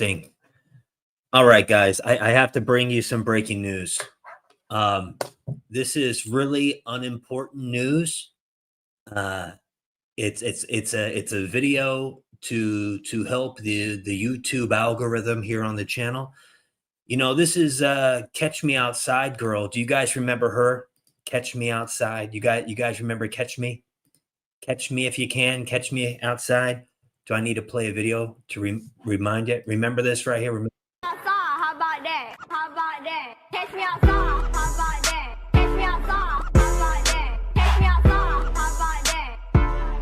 interesting. All right, guys, I have to bring you some breaking news. This is really unimportant news. It's a video to help the YouTube algorithm here on the channel. You know, this is Catch Me Outside girl. Do you guys remember her? Catch Me Outside. You guys remember Catch Me? Catch Me if you can. Catch Me Outside. Do I need to play a video to remind it? Remember this right here. Outside, how about that? How about that? Catch me outside, how about that? Catch me outside, how about that? Catch me outside, how about that?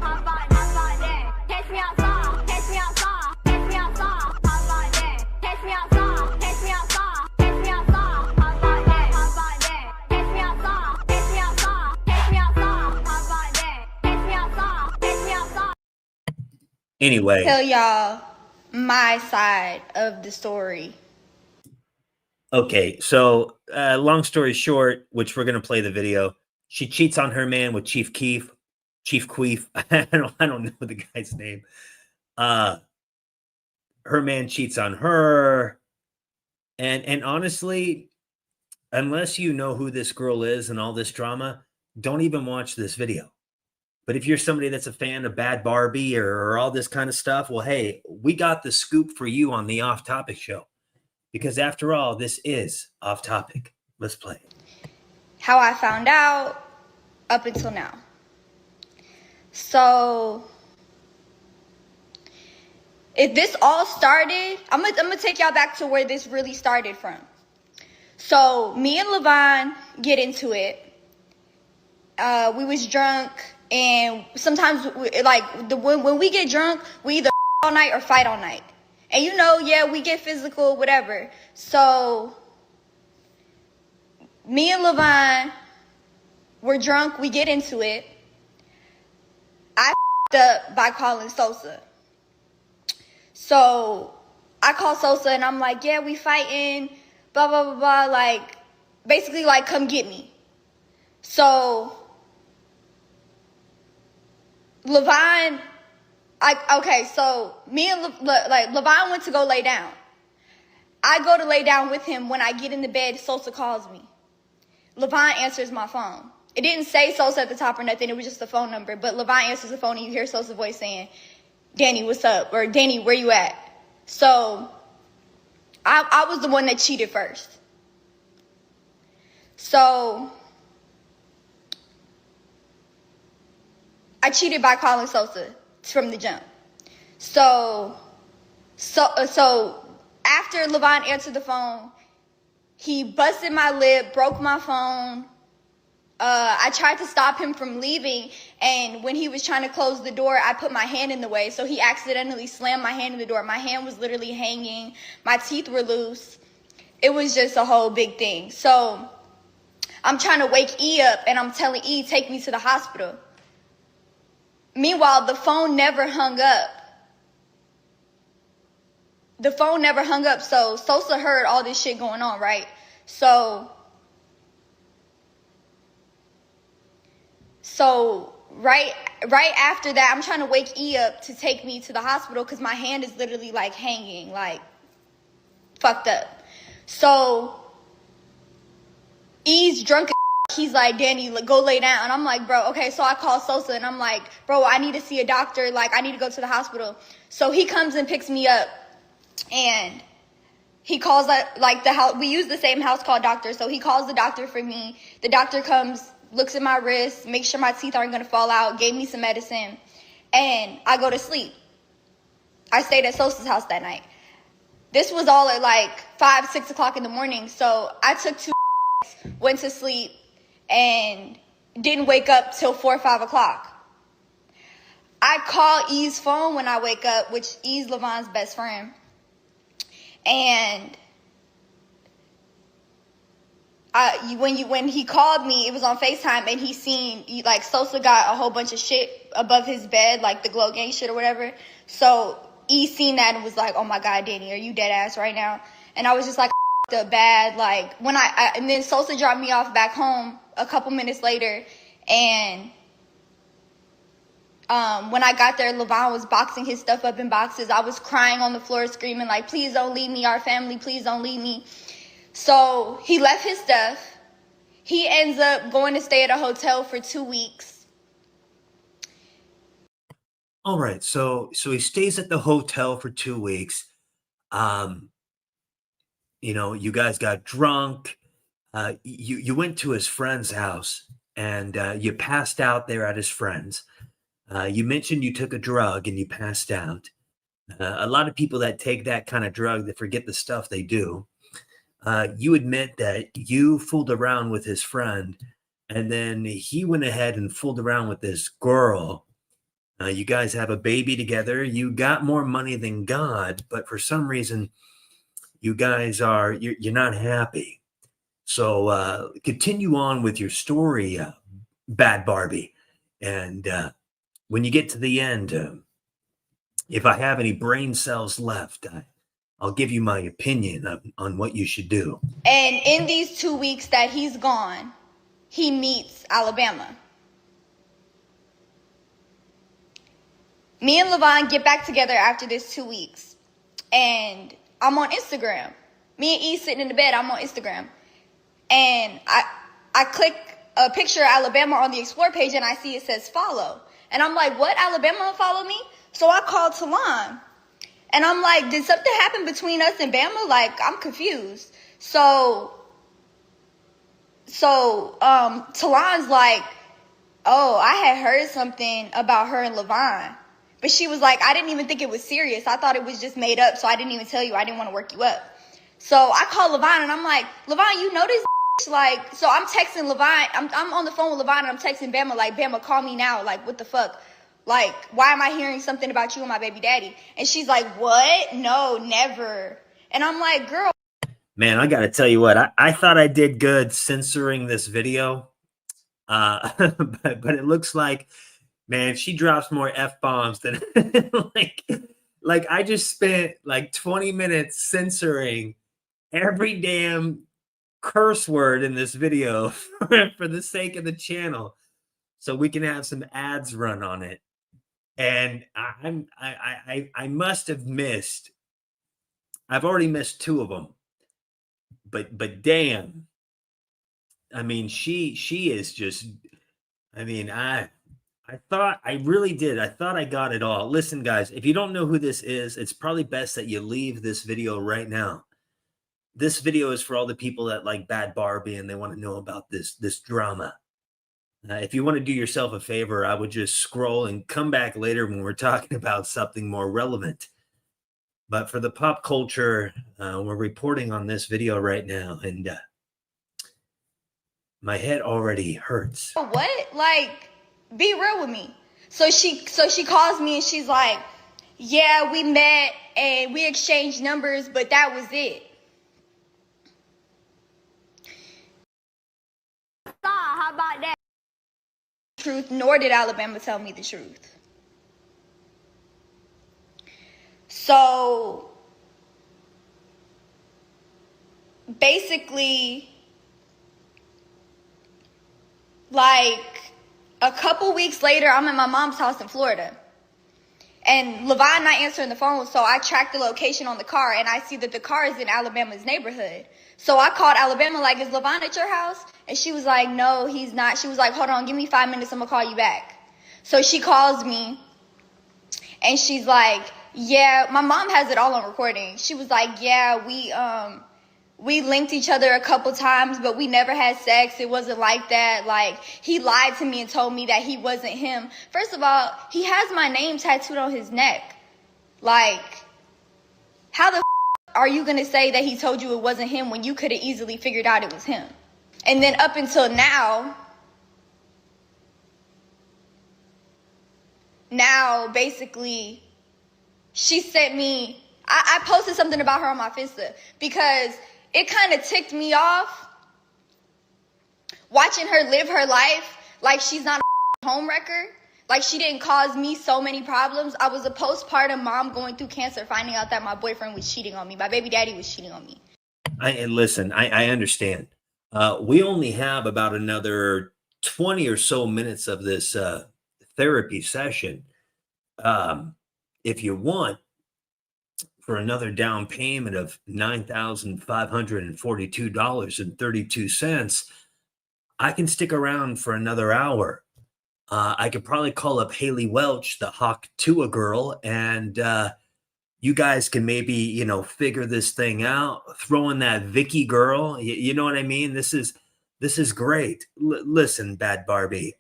How about that? Catch me outside, catch me outside, catch me outside, how about that? Catch me outside, catch me outside, catch me outside, how about that? How about that? Catch me outside, catch me outside, catch me outside, how about that? Catch me outside, catch me outside. Anyway, tell y'all my side of the story. Okay, so long story short, which we're gonna play the video. She cheats on her man with Chief Keef. Chief Keef. I don't know the guy's name. Her man cheats on her, and honestly, unless you know who this girl is and all this drama, don't even watch this video. But if you're somebody that's a fan of Bhad Bhabie or all this kind of stuff, well, hey, we got the scoop for you on the Off Topic show. Because after all, this is Off Topic. Let's play. How I found out up until now. So, if this all started, I'm gonna take y'all back to where this really started from. So, me and Vaughn get into it. We was drunk, and sometimes, when we get drunk, we either all night or fight all night. And you know, yeah, we get physical, whatever. So, me and Vaughn, we're drunk, we get into it. I up by calling Sosa. So, I call Sosa and I'm like, yeah, we fighting, blah, blah, blah, blah. Like, basically, like, come get me. So, Levine... okay, so me and Levine went to go lay down. I go to lay down with him. When I get in the bed, Sosa calls me. Levine answers my phone. It didn't say Sosa at the top or nothing. It was just a phone number. But Levine answers the phone and you hear Sosa's voice saying, Danny, what's up? Or Danny, where you at? So I was the one that cheated first. So I cheated by calling Sosa from the jump. So after Levine answered the phone, he busted my lip, broke my phone. I tried to stop him from leaving, and when he was trying to close the door, I put my hand in the way, so he accidentally slammed my hand in the door. My hand was literally hanging. My teeth were loose. It was just a whole big thing. So I'm trying to wake E up, and I'm telling E, take me to the hospital. Meanwhile, the phone never hung up. The phone never hung up, so Sosa heard all this shit going on, right? So right after that, I'm trying to wake E up to take me to the hospital because my hand is literally like hanging, like fucked up. So E's drunk. He's like, Danny, go lay down. And I'm like, bro, okay. So I call Sosa and I'm like, bro, I need to see a doctor. Like, I need to go to the hospital. So he comes and picks me up and he calls like the house. We use the same house call doctor. So he calls the doctor for me. The doctor comes, looks at my wrist, makes sure my teeth aren't going to fall out, gave me some medicine, and I go to sleep. I stayed at Sosa's house that night. This was all at like 5, 6 o'clock in the morning. So I took 2 went to sleep, and didn't wake up till 4 or 5 o'clock. I call E's phone when I wake up, which E's Levine's best friend. And when he called me, it was on FaceTime, and he seen, like, Sosa got a whole bunch of shit above his bed, like the glow gang shit or whatever. So E seen that and was like, oh my God, Danny, are you dead ass right now? And I was just like, the bad, like, when and then Sosa dropped me off back home a couple minutes later, and When I got there, Vaughn was boxing his stuff up in boxes. I was crying on the floor, screaming like, please don't leave me, our family, please don't leave me. So he left his stuff. He ends up going to stay at a hotel for 2 weeks. All right, so he stays at the hotel for 2 weeks. You know, you guys got drunk. You went to his friend's house and you passed out there at his friend's. You mentioned you took a drug and you passed out. A lot of people that take that kind of drug, they forget the stuff they do. You admit that you fooled around with his friend, and then he went ahead and fooled around with this girl. You guys have a baby together. You got more money than God, but for some reason, you guys you're not happy. So continue on with your story, Bhad Bhabie, and when you get to the end, if I have any brain cells left, I'll give you my opinion on what you should do. And in these 2 weeks that he's gone, he meets Alabama. Me and Vaughn get back together after this 2 weeks. And I'm on Instagram. Me and E sitting in the bed, I'm on Instagram. And I click a picture of Alabama on the Explore page and I see it says follow. And I'm like, what? Alabama follow me? So I called Talon. And I'm like, did something happen between us and Bama? Like, I'm confused. So Talon's like, oh, I had heard something about her and Vaughn. But she was like, I didn't even think it was serious. I thought it was just made up, so I didn't even tell you. I didn't want to work you up. So I called Vaughn and I'm like, Vaughn, you know this? Like, so I'm texting Vaughn. I'm on the phone with Vaughn and I'm texting Bama, like, Bama, call me now. Like, what the fuck? Like, why am I hearing something about you and my baby daddy? And she's like, what? No, never. And I'm like, girl. Man, I got to tell you what, I thought I did good censoring this video. But it looks like, man, she drops more F-bombs than like I just spent like 20 minutes censoring every damn curse word in this video for the sake of the channel, so we can have some ads run on it. And I must have missed. I've already missed 2 of them, but damn, I mean, she is just. I mean, I thought I really did. I thought I got it all. Listen, guys, if you don't know who this is, it's probably best that you leave this video right now. This video is for all the people that like Bhad Bhabie and they want to know about this drama. If you want to do yourself a favor, I would just scroll and come back later when we're talking about something more relevant. But for the pop culture, we're reporting on this video right now, and my head already hurts. What? Like, be real with me. So she calls me and she's like, yeah, we met and we exchanged numbers, but that was it. How about that? Truth, nor did Alabama tell me the truth. So basically, like a couple weeks later, I'm at my mom's house in Florida. And Vaughn not answering the phone, so I tracked the location on the car, and I see that the car is in Alabama's neighborhood. So I called Alabama, like, is Vaughn at your house? And she was like, no, he's not. She was like, hold on, give me 5 minutes, I'm gonna call you back. So she calls me, and she's like, yeah, my mom has it all on recording. She was like, yeah, we linked each other a couple times, but we never had sex. It wasn't like that. Like, he lied to me and told me that he wasn't him. First of all, he has my name tattooed on his neck. Like, how the are you going to say that he told you it wasn't him when you could have easily figured out it was him? And then up until now, basically, she sent me, I posted something about her on my Finsta because it kind of ticked me off watching her live her life like she's not a homewrecker. Like, she didn't cause me so many problems. I was a postpartum mom going through cancer, finding out that my boyfriend was cheating on me. My baby daddy was cheating on me. Listen, I understand. We only have about another 20 or so minutes of this therapy session. If you want, for another down payment of $9,542.32, I can stick around for another hour. I could probably call up Haley Welch, the Hawk Tua girl, and you guys can maybe, figure this thing out. Throw in that Vicky girl. You know what I mean? This is great. Listen, Bhad Bhabie.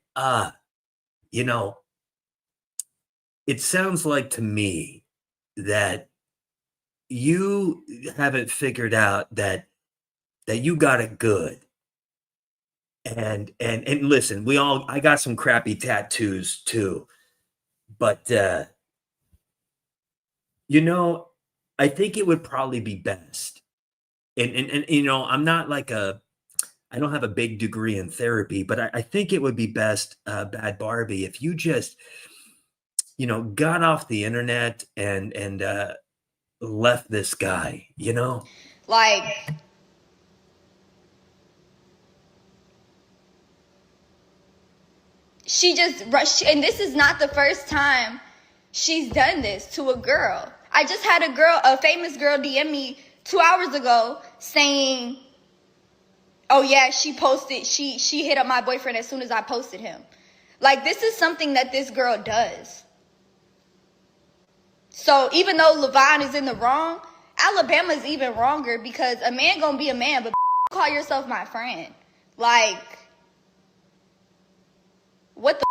It sounds like to me that you haven't figured out that you got it good. And listen, I got some crappy tattoos too, but I think it would probably be best. And I'm not like I don't have a big degree in therapy, but I think it would be best, Bhad Bhabie, if you just, got off the internet and left this guy, Like, she just rushed, and this is not the first time she's done this to a girl. I just had a famous girl DM me 2 hours ago saying, oh yeah, she hit up my boyfriend as soon as I posted him. Like, this is something that this girl does. So even though Vaughn is in the wrong, Alabama's even wronger, because a man gonna be a man, but call yourself my friend. Like, what the?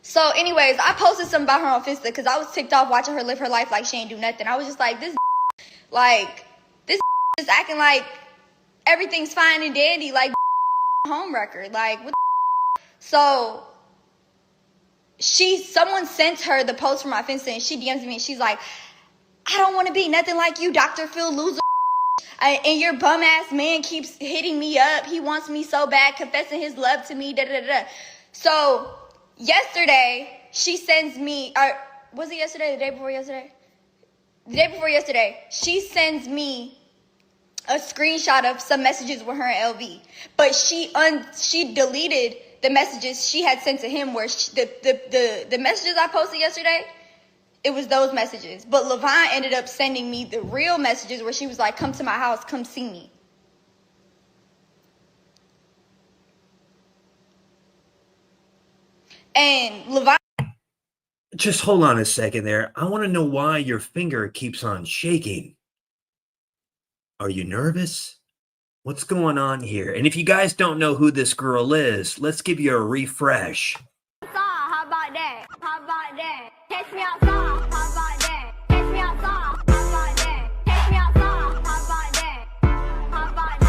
So anyways, I posted something about her on Finsta because I was ticked off watching her live her life like she ain't do nothing. I was just like, this is acting like everything's fine and dandy, like home record. Like, what the? So someone sent her the post from my Finsta, and she DMs me and she's like, I don't want to be nothing like you, Dr. Phil loser. And your bum ass man keeps hitting me up. He wants me so bad, confessing his love to me. Da da da. So yesterday she sends me, or was it yesterday? The day before yesterday? The day before yesterday, she sends me a screenshot of some messages with her and LV, but she deleted the messages she had sent to him, where the messages I posted yesterday, it was those messages. But Levine ended up sending me the real messages where she was like, come to my house, come see me. And Levine... Just hold on a second there. I want to know why your finger keeps on shaking. Are you nervous? What's going on here? And if you guys don't know who this girl is, let's give you a refresh. How about that? How about that? Catch me outside. How about that? Catch me outside. How about that? Catch me outside. How about that? How about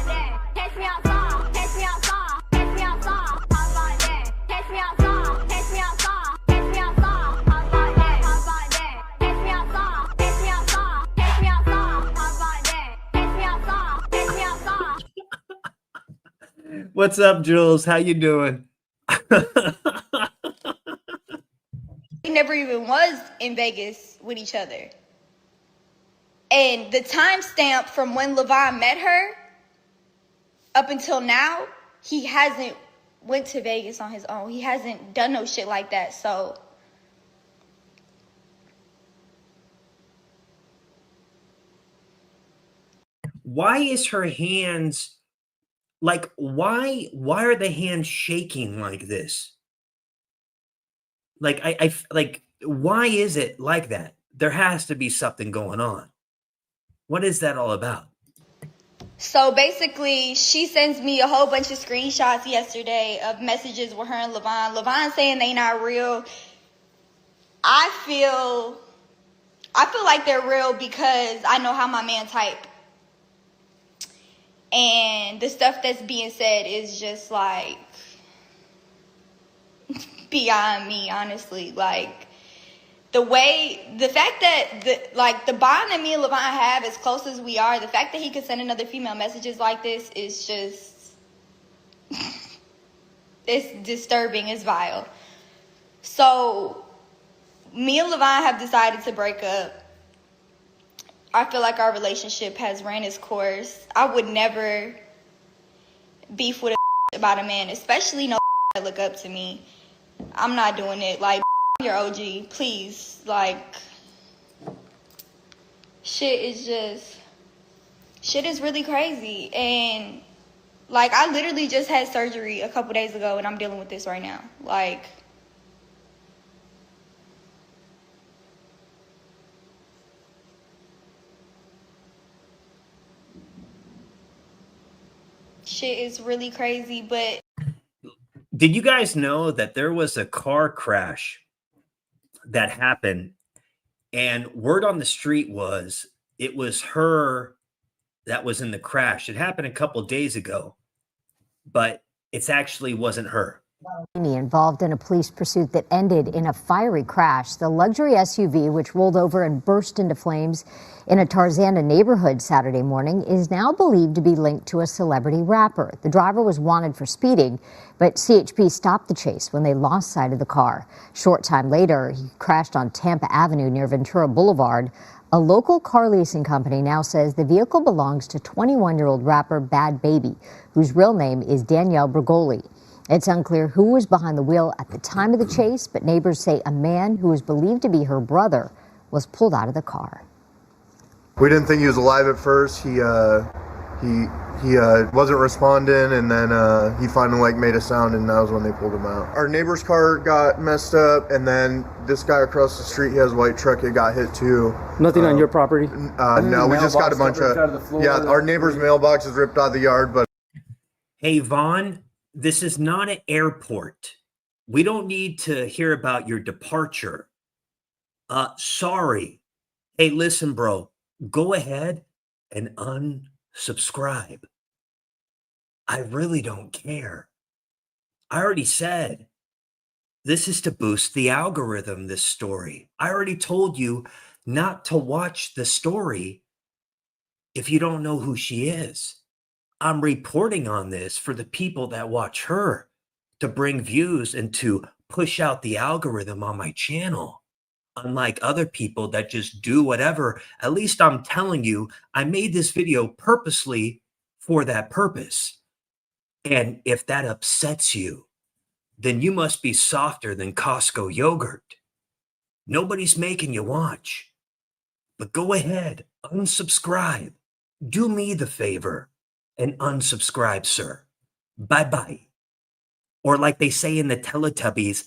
that? Catch me outside. Catch me outside. Catch me outside. How about that? Catch me outside. Catch me outside. Catch me outside. How about that? How about that? Catch me outside. Catch me outside. Catch me outside. How about that? Catch me outside. Catch me outside. What's up, Jules? How you doing? They never even was in Vegas with each other. And the timestamp from when Levine met her up until now, he hasn't went to Vegas on his own. He hasn't done no shit like that. So why is her hands like, why are the hands shaking like this? Like, I like, why is it like that? There has to be something going on. What is that all about? So basically, she sends me a whole bunch of screenshots yesterday of messages with her and Levine. Levine saying they not real. I feel like they're real because I know how my man type. And the stuff that's being said is just like beyond me, honestly. Like, the fact that the bond that me and Levine have, as close as we are, the fact that he could send another female messages like this is just, it's disturbing, it's vile. So me and Levine have decided to break up. I feel like our relationship has ran its course. I would never beef with about a man, especially no that look up to me. I'm not doing it. Like, your OG, please. Like, shit is really crazy. And, like, I literally just had surgery a couple days ago, and I'm dealing with this right now. Like, shit is really crazy. But did you guys know that there was a car crash that happened, and word on the street was it was her that was in the crash? It happened a couple days ago, but it actually wasn't her. Involved in a police pursuit that ended in a fiery crash. The luxury SUV, which rolled over and burst into flames in a Tarzana neighborhood Saturday morning, is now believed to be linked to a celebrity rapper. The driver was wanted for speeding, but CHP stopped the chase when they lost sight of the car. Short time later, he crashed on Tampa Avenue near Ventura Boulevard. A local car leasing company now says the vehicle belongs to 21-year-old rapper Bhad Bhabie, whose real name is Danielle Bregoli. It's unclear who was behind the wheel at the time of the chase, but neighbors say a man who is believed to be her brother was pulled out of the car. We didn't think he was alive at first. He wasn't responding, and then he finally made a sound, and that was when they pulled him out. Our neighbor's car got messed up, and then this guy across the street, he has a white truck, it got hit too. Nothing on your property? No, we just got a bunch of our neighbor's mailbox is ripped out of the yard. But hey, Vaughn, this is not an airport. We don't need to hear about your departure. Sorry. Hey, listen, bro, go ahead and unsubscribe. I really don't care. I already said this is to boost the algorithm, this story. I already told you not to watch the story if you don't know who she is. I'm reporting on this for the people that watch her, to bring views and to push out the algorithm on my channel. Unlike other people that just do whatever, at least I'm telling you, I made this video purposely for that purpose. And if that upsets you, then you must be softer than Costco yogurt. Nobody's making you watch. But go ahead, unsubscribe. Do me the favor and unsubscribe, sir. Bye-bye. Or like they say in the Teletubbies,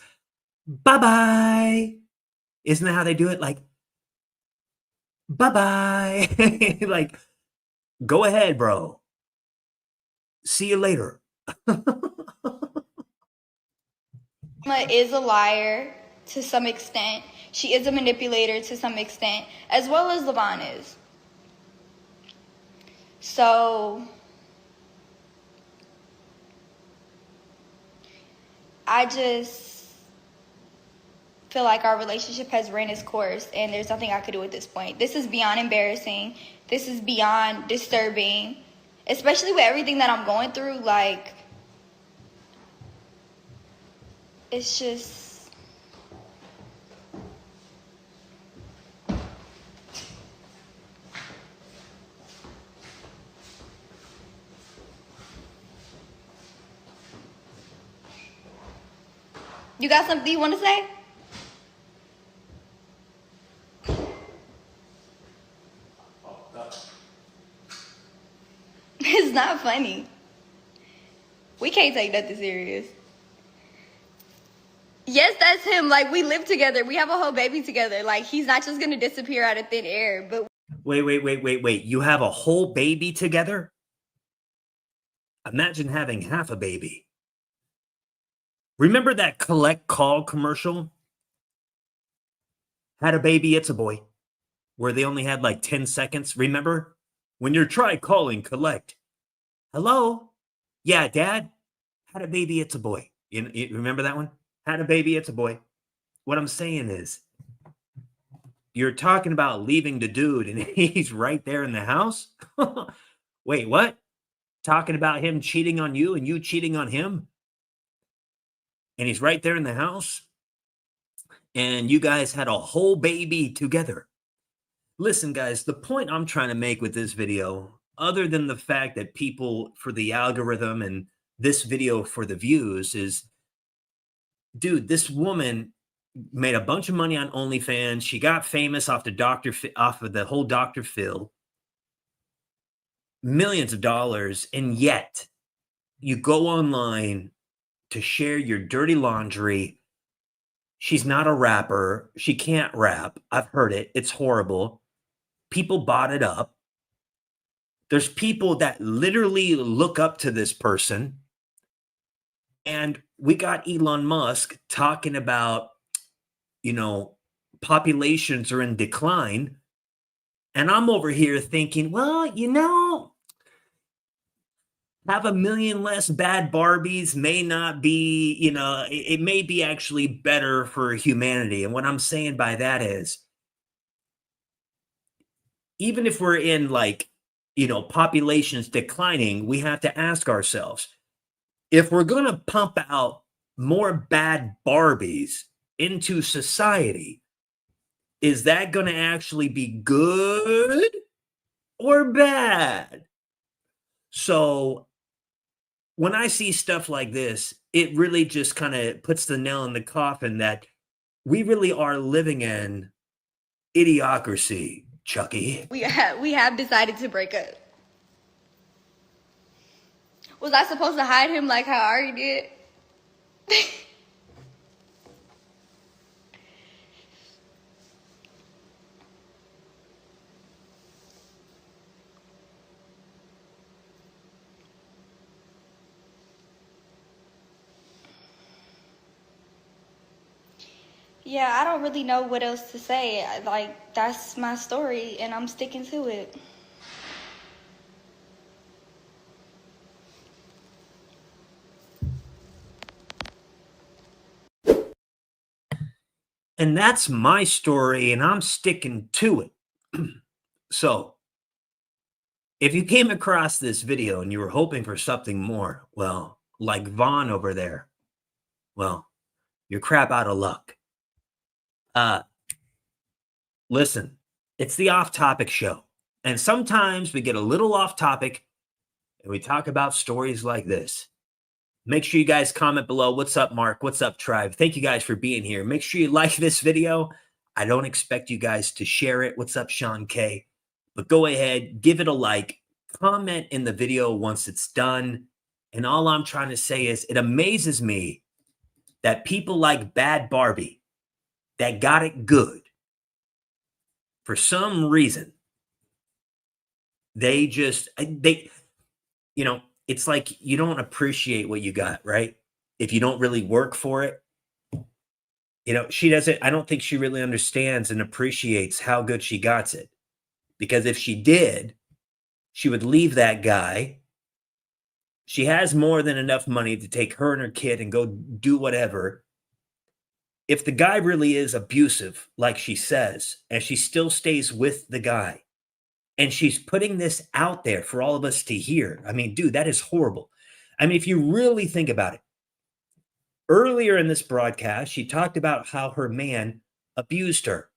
bye-bye. Isn't that how they do it? Like, bye-bye. Like, go ahead, bro. See you later. Emma is a liar to some extent. She is a manipulator to some extent, as well as Vaughn is. So I just feel like our relationship has ran its course, and there's nothing I could do at this point. This is beyond embarrassing. This is beyond disturbing, especially with everything that I'm going through. Like, it's just... You got something you want to say? It's not funny. We can't take nothing serious. Yes, that's him. Like, we live together. We have a whole baby together. Like, he's not just going to disappear out of thin air. But Wait. You have a whole baby together? Imagine having half a baby. Remember that collect call commercial? Had a baby, it's a boy. Where they only had like 10 seconds. Remember? When you're try calling collect. Hello? Yeah, Dad? Had a baby, it's a boy. You remember that one? Had a baby, it's a boy. What I'm saying is, you're talking about leaving the dude and he's right there in the house? Wait, what? Talking about him cheating on you and you cheating on him? And he's right there in the house? And you guys had a whole baby together. Listen, guys, the point I'm trying to make with this video, other than the fact that people for the algorithm and this video for the views, is dude, this woman made a bunch of money on OnlyFans. She got famous off of the whole Dr. Phil, millions of dollars, and yet you go online to share your dirty laundry. She's not a rapper. She can't rap. I've heard it. It's horrible. People bought it up. There's people that literally look up to this person. And we got Elon Musk talking about, populations are in decline. And I'm over here thinking, well, have a million less bad Barbies may not be, it may be actually better for humanity. And what I'm saying by that is, even if we're in populations declining, we have to ask ourselves, if we're going to pump out more bad Barbies into society, is that going to actually be good or bad? So when I see stuff like this, it really just kind of puts the nail in the coffin that we really are living in idiocracy, Chucky. We have decided to break up. Was I supposed to hide him like how I already did? Yeah, I don't really know what else to say. Like, that's my story, and I'm sticking to it. And that's my story, and I'm sticking to it. So, if you came across this video and you were hoping for something more, well, like Vaughn over there, well, you're crap out of luck. Listen, it's the off-topic show. And sometimes we get a little off topic and we talk about stories like this. Make sure you guys comment below. What's up, Mark? What's up, Tribe? Thank you guys for being here. Make sure you like this video. I don't expect you guys to share it. What's up, Sean K? But go ahead, give it a like, comment in the video once it's done. And all I'm trying to say is it amazes me that people like Bhad Bhabie that got it good, for some reason, it's like you don't appreciate what you got, right? If you don't really work for it. She doesn't, I don't think she really understands and appreciates how good she got it. Because if she did, she would leave that guy. She has more than enough money to take her and her kid and go do whatever. If the guy really is abusive, like she says, and she still stays with the guy, and she's putting this out there for all of us to hear. I mean, dude, that is horrible. I mean, if you really think about it, earlier in this broadcast, she talked about how her man abused her.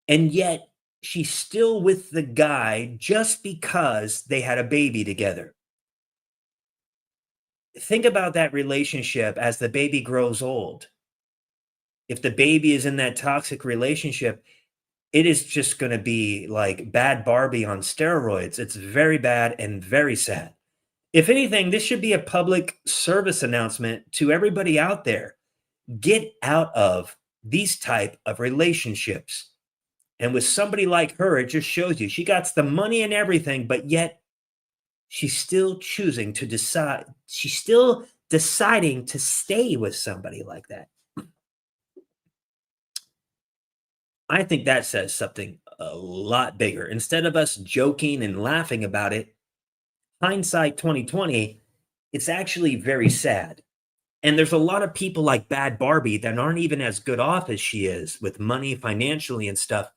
And yet she's still with the guy just because they had a baby together. Think about that relationship as the baby grows old. If the baby is in that toxic relationship, it is just going to be like Bhad Bhabie on steroids. It's very bad and very sad. If anything, this should be a public service announcement to everybody out there. Get out of these type of relationships. And with somebody like her, it just shows you she got the money and everything, but yet she's still choosing to decide. She's still deciding to stay with somebody like that. I think that says something a lot bigger. Instead of us joking and laughing about it, hindsight 2020, it's actually very sad. And there's a lot of people like Bhad Bhabie that aren't even as good off as she is with money financially and stuff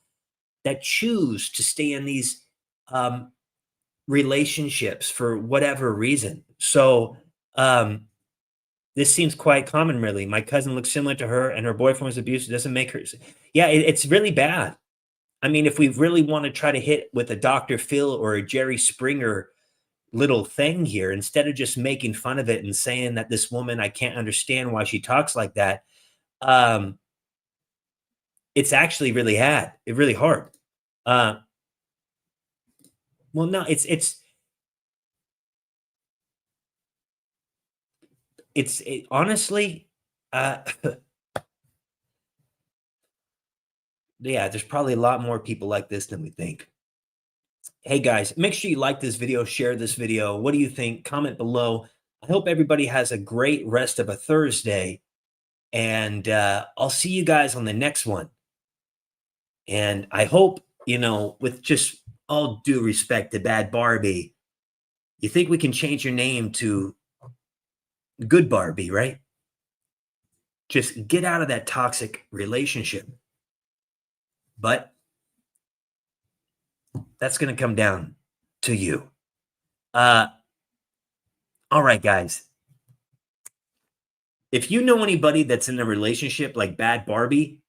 that choose to stay in these relationships for whatever reason. So this seems quite common, really. My cousin looks similar to her and her boyfriend was abusive. Doesn't make her. Yeah, it's really bad. I mean, if we really want to try to hit with a Dr. Phil or a Jerry Springer little thing here, instead of just making fun of it and saying that this woman, I can't understand why she talks like that. It's actually really really hard. Well, no, honestly, yeah, there's probably a lot more people like this than we think. Hey guys, make sure you like this video, share this video. What do you think? Comment below. I hope everybody has a great rest of a Thursday, and I'll see you guys on the next one. And I hope, with just all due respect to Bhad Bhabie, you think we can change your name to Good Barbie, right? Just get out of that toxic relationship. But that's going to come down to you. All right, guys. If you know anybody that's in a relationship like Bhad Bhabie,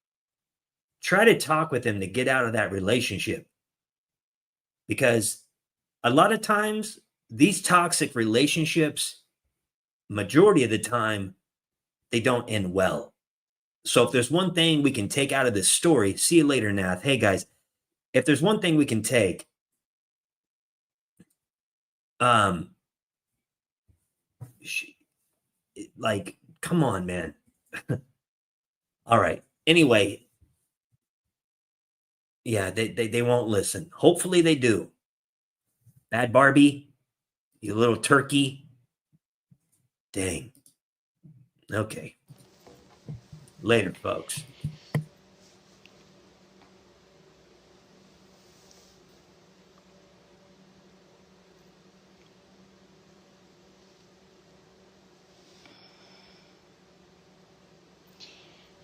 try to talk with them to get out of that relationship. Because a lot of times, these toxic relationships, majority of the time, they don't end well. So if there's one thing we can take out of this story, see you later, Nath. Hey, guys, if there's one thing we can take, like, come on, man. All right. Anyway, yeah, they won't listen. Hopefully they do. Bhad Bhabie, you little turkey. Dang. Okay. Later, folks.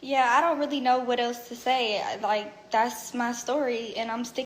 Yeah, I don't really know what else to say. Like, that's my story, and I'm sticking